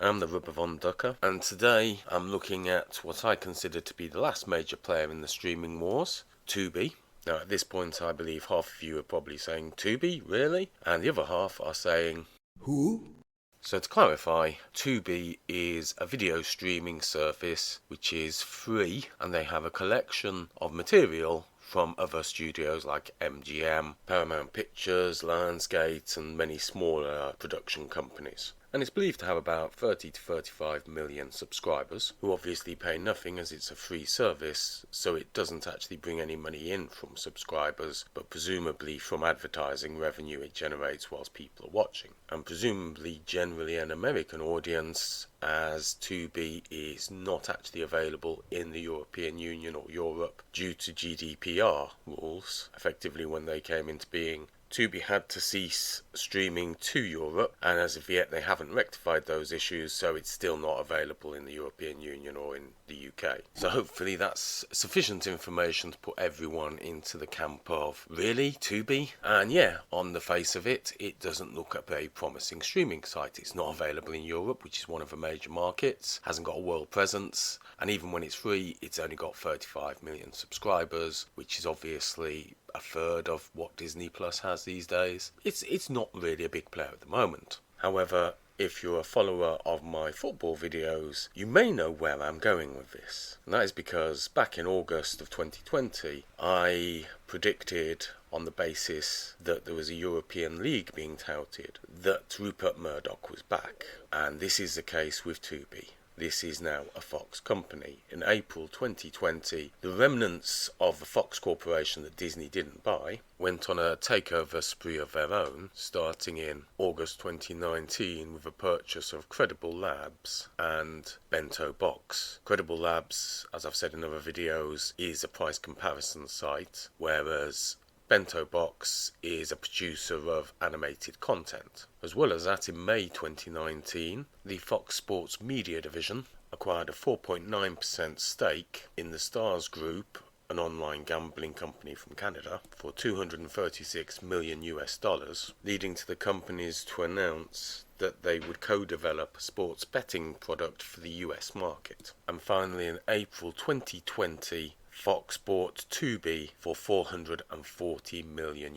I'm the Rubber Von Ducker, and today I'm looking at what I consider to be the last major player in the streaming wars, Tubi. Now at this point I believe half of you are probably saying, Tubi? Really? And the other half are saying, Who? So to clarify, Tubi is a video streaming service which is free, and they have a collection of material from other studios like MGM, Paramount Pictures, Lionsgate and many smaller production companies. And it's believed to have about 30 to 35 million subscribers, who obviously pay nothing as it's a free service, so it doesn't actually bring any money in from subscribers, but presumably from advertising revenue it generates whilst people are watching. And presumably generally an American audience, as Tubi is not actually available in the European Union or Europe due to GDPR rules. Effectively, when they came into being, Tubi had to cease streaming to Europe, and as of yet they haven't rectified those issues, so it's still not available in the European Union or in the UK. So hopefully that's sufficient information to put everyone into the camp of, really, Tubi? And yeah, on the face of it, it doesn't look a very promising streaming site. It's not available in Europe, which is one of the major markets, hasn't got a world presence, and even when it's free, it's only got 35 million subscribers, which is obviously a third of what Disney Plus has these days. It's not really a big player at the moment. However, if you're a follower of my football videos, you may know where I'm going with this. And that is because back in August of 2020, I predicted, on the basis that there was a European League being touted, that Rupert Murdoch was back. And this is the case with Tubi. This is now a Fox company. In April 2020, the remnants of the Fox Corporation that Disney didn't buy went on a takeover spree of their own, starting in August 2019 with the purchase of Credible Labs and Bento Box. Credible Labs, as I've said in other videos, is a price comparison site, whereas Bento Box is a producer of animated content. As well as that, in May 2019, the Fox Sports Media division acquired a 4.9% stake in the Stars Group, an online gambling company from Canada, for $236 million, leading to the companies to announce that they would co-develop a sports betting product for the US market. And finally, in April 2020, Fox bought Tubi for $440 million.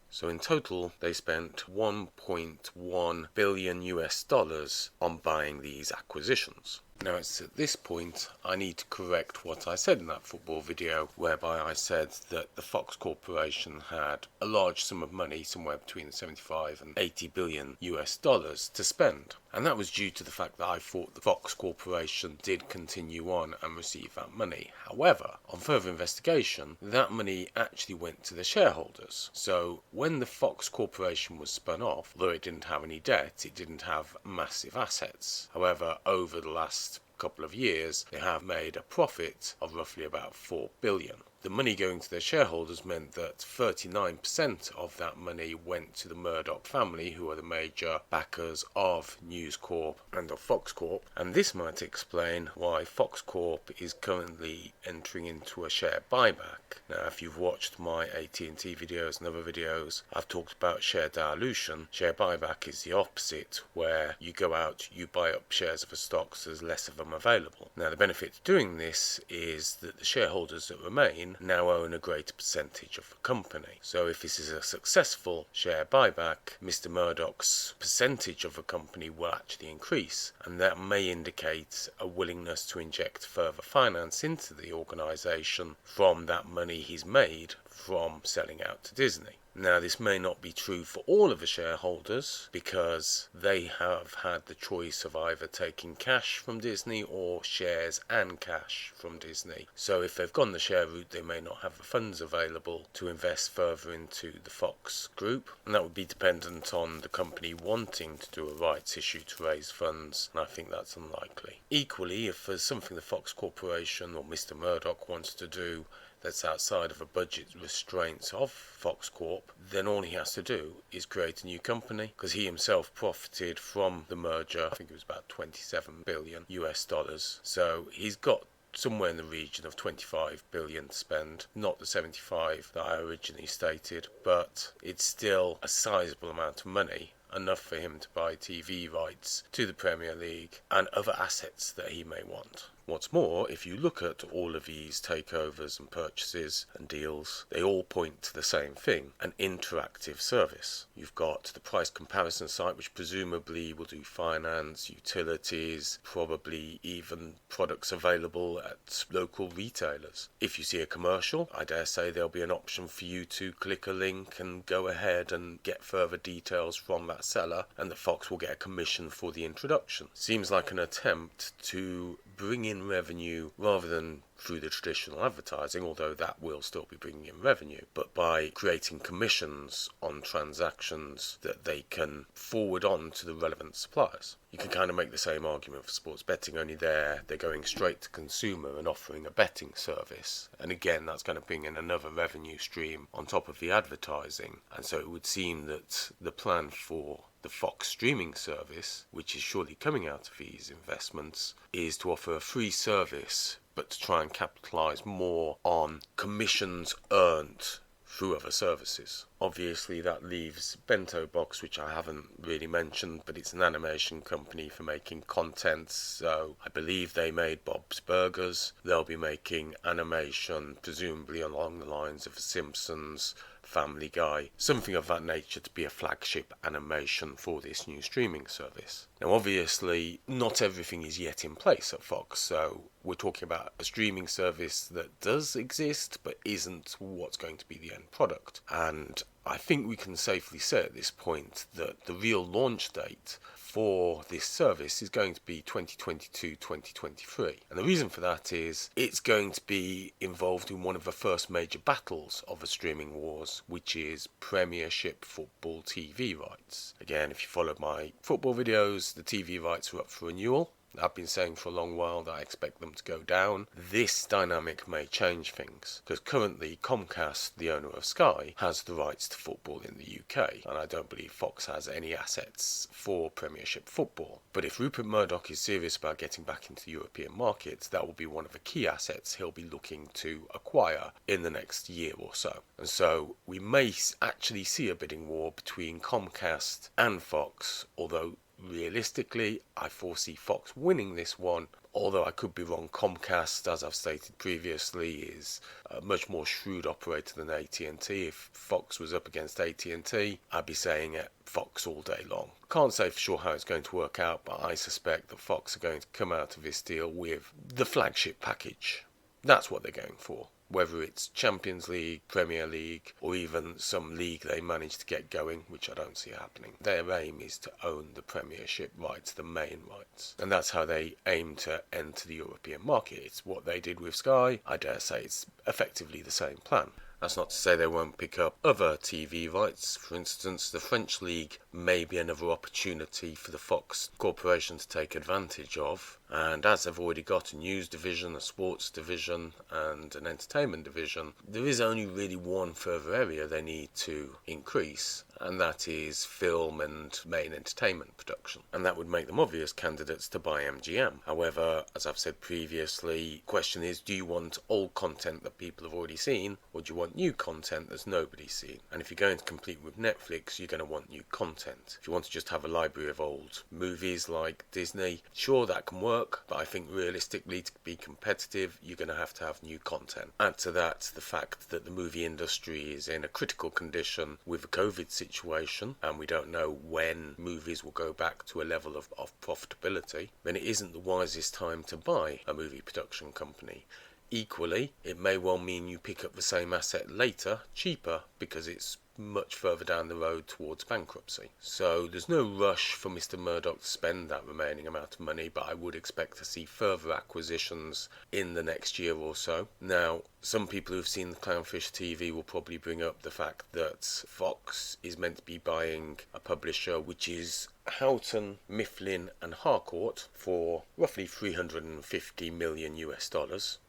So in total, they spent $1.1 billion on buying these acquisitions. Now it's at this point I need to correct what I said in that football video, whereby I said that the Fox Corporation had a large sum of money, somewhere between 75 and 80 billion US dollars to spend. And that was due to the fact that I thought the Fox Corporation did continue on and receive that money. However, on further investigation, that money actually went to the shareholders. So when the Fox Corporation was spun off, although it didn't have any debt, it didn't have massive assets. However, over the last couple of years, they have made a profit of roughly about 4 billion. The money going to their shareholders meant that 39% of that money went to the Murdoch family, who are the major backers of News Corp and of Fox Corp. And this might explain why Fox Corp is currently entering into a share buyback. Now, if you've watched my AT&T videos and other videos, I've talked about share dilution. Share buyback is the opposite, where you go out, you buy up shares of a stock so there's less of them available. Now, the benefit to doing this is that the shareholders that remain now own a greater percentage of the company. So if this is a successful share buyback, Mr. Murdoch's percentage of the company will actually increase, and that may indicate a willingness to inject further finance into the organisation from that money he's made from selling out to Disney. Now, this may not be true for all of the shareholders, because they have had the choice of either taking cash from Disney or shares and cash from Disney. So if they've gone the share route, they may not have the funds available to invest further into the Fox group, and that would be dependent on the company wanting to do a rights issue to raise funds, and I think that's unlikely. Equally, if there's something the Fox Corporation or Mr. Murdoch wants to do that's outside of the budget restraints of Fox Corp, then all he has to do is create a new company, because he himself profited from the merger. I think it was about 27 billion US dollars. So he's got somewhere in the region of 25 billion to spend, not the 75 that I originally stated, but it's still a sizable amount of money. enough for him to buy TV rights to the Premier League and other assets that he may want. What's more, if you look at all of these takeovers and purchases and deals, they all point to the same thing, an interactive service. You've got the price comparison site, which presumably will do finance, utilities, probably even products available at local retailers. If you see a commercial, I dare say there'll be an option for you to click a link and go ahead and get further details from that seller, and the Fox will get a commission for the introduction. Seems like an attempt to bring in revenue rather than through the traditional advertising, although that will still be bringing in revenue, but by creating commissions on transactions that they can forward on to the relevant suppliers. You can kind of make the same argument for sports betting, only they're going straight to consumer and offering a betting service. And again, that's going to bring in another revenue stream on top of the advertising. And so it would seem that the plan for the Fox streaming service, which is surely coming out of these investments, is to offer a free service, but to try and capitalise more on commissions earned through other services. Obviously that leaves Bento Box, which I haven't really mentioned, but it's an animation company for making content, so I believe they made Bob's Burgers. They'll be making animation presumably along the lines of The Simpsons, Family Guy, something of that nature, to be a flagship animation for this new streaming service. Now obviously not everything is yet in place at Fox, so we're talking about a streaming service that does exist but isn't what's going to be the end product. And I think we can safely say at this point that the real launch date for this service is going to be 2022-2023. And the reason for that is it's going to be involved in one of the first major battles of the streaming wars, which is Premiership football TV rights. Again, if you followed my football videos, the TV rights are up for renewal. I've been saying for a long while that I expect them to go down. This dynamic may change things, because currently Comcast, the owner of Sky, has the rights to football in the UK, and I don't believe Fox has any assets for Premiership football. But if Rupert Murdoch is serious about getting back into the European markets, that will be one of the key assets he'll be looking to acquire in the next year or so. And so we may actually see a bidding war between Comcast and Fox, although realistically, I foresee Fox winning this one, although I could be wrong. Comcast, as I've stated previously, is a much more shrewd operator than AT&T. If Fox was up against AT&T, I'd be saying it Fox all day long. Can't say for sure how it's going to work out, but I suspect that Fox are going to come out of this deal with the flagship package. That's what they're going for. Whether it's Champions League, Premier League, or even some league they manage to get going, which I don't see happening. Their aim is to own the Premiership rights, the main rights. And that's how they aim to enter the European market. It's what they did with Sky. I dare say it's effectively the same plan. That's not to say they won't pick up other TV rights. For instance, the French League may be another opportunity for the Fox Corporation to take advantage of. And as they've already got a news division, a sports division, and an entertainment division, there is only really one further area they need to increase, and that is film and main entertainment production. And that would make them obvious candidates to buy MGM. However, as I've said previously, the question is, do you want old content that people have already seen, or do you want new content that's nobody's seen? And if you're going to compete with Netflix, you're going to want new content. If you want to just have a library of old movies like Disney, sure, that can work, but I think realistically, to be competitive, you're going to have new content. Add to that the fact that the movie industry is in a critical condition with the COVID situation, and we don't know when movies will go back to a level of profitability, then it isn't the wisest time to buy a movie production company. Equally, it may well mean you pick up the same asset later, cheaper, because it's much further down the road towards bankruptcy. So there's no rush for Mr. Murdoch to spend that remaining amount of money, but I would expect to see further acquisitions in the next year or so. Now, some people who've seen the Clownfish TV will probably bring up the fact that Fox is meant to be buying a publisher which is Houghton, Mifflin and Harcourt for roughly $350 million US.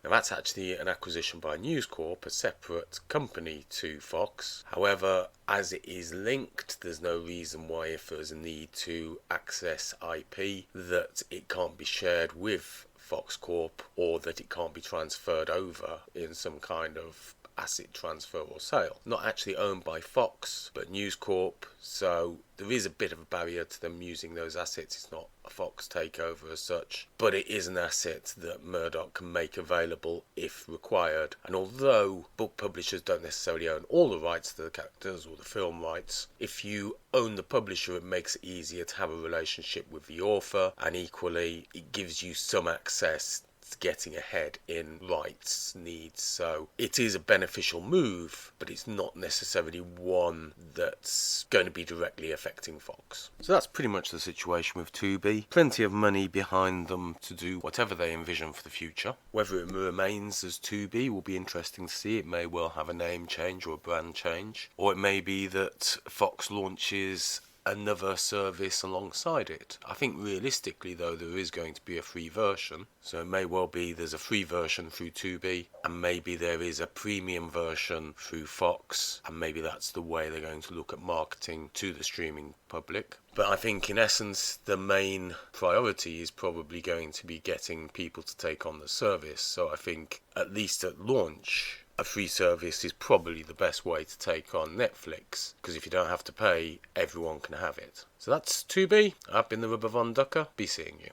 Now that's actually an acquisition by News Corp, a separate company to Fox. However, as it is linked, there's no reason why, if there's a need to access IP, that it can't be shared with Fox Corp, or that it can't be transferred over in some kind of asset transfer or sale. Not actually owned by Fox, but News Corp, so there is a bit of a barrier to them using those assets. It's not a Fox takeover as such, but it is an asset that Murdoch can make available if required. And although book publishers don't necessarily own all the rights to the characters or the film rights, if you own the publisher, it makes it easier to have a relationship with the author, and equally it gives you some access getting ahead in rights needs. So it is a beneficial move, but it's not necessarily one that's going to be directly affecting Fox. So that's pretty much the situation with Tubi. Plenty of money behind them to do whatever they envision for the future. Whether it remains as Tubi will be interesting to see. It may well have a name change or a brand change, or it may be that Fox launches another service alongside it. I think realistically though there is going to be a free version, so it may well be there's a free version through Tubi and maybe there is a premium version through Fox, and maybe that's the way they're going to look at marketing to the streaming public. But I think in essence the main priority is probably going to be getting people to take on the service. So I think at least at launch a free service is probably the best way to take on Netflix, because if you don't have to pay, everyone can have it. So that's Tubi. I've been the Rubber Von Ducker. Be seeing you.